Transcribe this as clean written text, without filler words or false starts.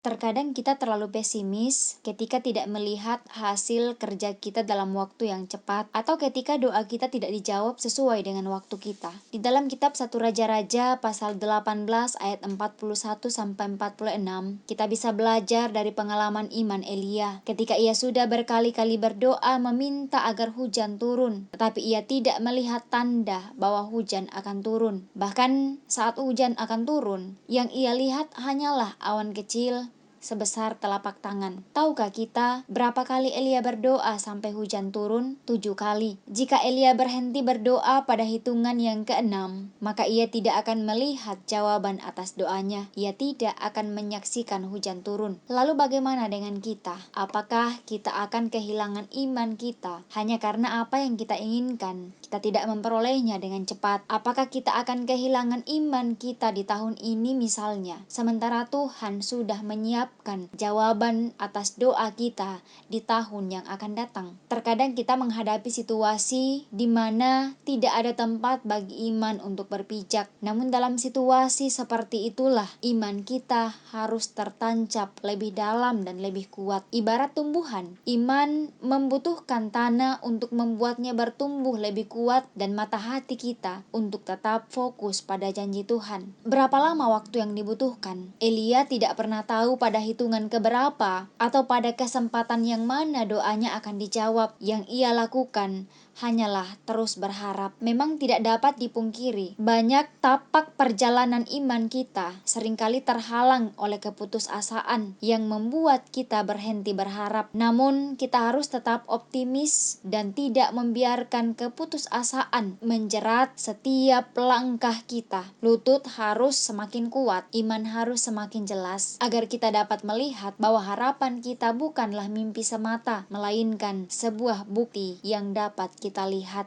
Terkadang kita terlalu pesimis ketika tidak melihat hasil kerja kita dalam waktu yang cepat, atau ketika doa kita tidak dijawab sesuai dengan waktu kita. Di dalam kitab 1 Raja-Raja pasal 18 ayat 41 sampai 46, kita bisa belajar dari pengalaman iman Elia ketika ia sudah berkali-kali berdoa meminta agar hujan turun, tetapi ia tidak melihat tanda bahwa hujan akan turun. Bahkan saat hujan akan turun, yang ia lihat hanyalah awan kecil sebesar telapak tangan. Tahukah kita berapa kali Elia berdoa sampai hujan turun? 7 kali. Jika Elia berhenti berdoa pada hitungan yang keenam, maka ia tidak akan melihat jawaban atas doanya. Ia tidak akan menyaksikan hujan turun. Lalu bagaimana dengan kita? Apakah kita akan kehilangan iman kita hanya karena apa yang kita inginkan kita tidak memperolehnya dengan cepat? Apakah kita akan kehilangan iman kita di tahun ini misalnya, sementara Tuhan sudah menyiapkan jawaban atas doa kita di tahun yang akan datang? Terkadang kita menghadapi situasi di mana tidak ada tempat bagi iman untuk berpijak. Namun dalam situasi seperti itulah iman kita harus tertancap lebih dalam dan lebih kuat. Ibarat tumbuhan, iman membutuhkan tanah untuk membuatnya bertumbuh lebih kuat dan mata hati kita untuk tetap fokus pada janji Tuhan. Berapa lama waktu yang dibutuhkan? Elia tidak pernah tahu pada hitungan keberapa atau pada kesempatan yang mana doanya akan dijawab. Yang ia lakukan hanyalah terus berharap. Memang tidak dapat dipungkiri, banyak tapak perjalanan iman kita seringkali terhalang oleh keputusasaan yang membuat kita berhenti berharap. Namun kita harus tetap optimis dan tidak membiarkan keputusasaan menjerat setiap langkah kita. Lutut harus semakin kuat, iman harus semakin jelas, agar kita dapat melihat bahwa harapan kita bukanlah mimpi semata, melainkan sebuah bukti yang dapat kita lihat.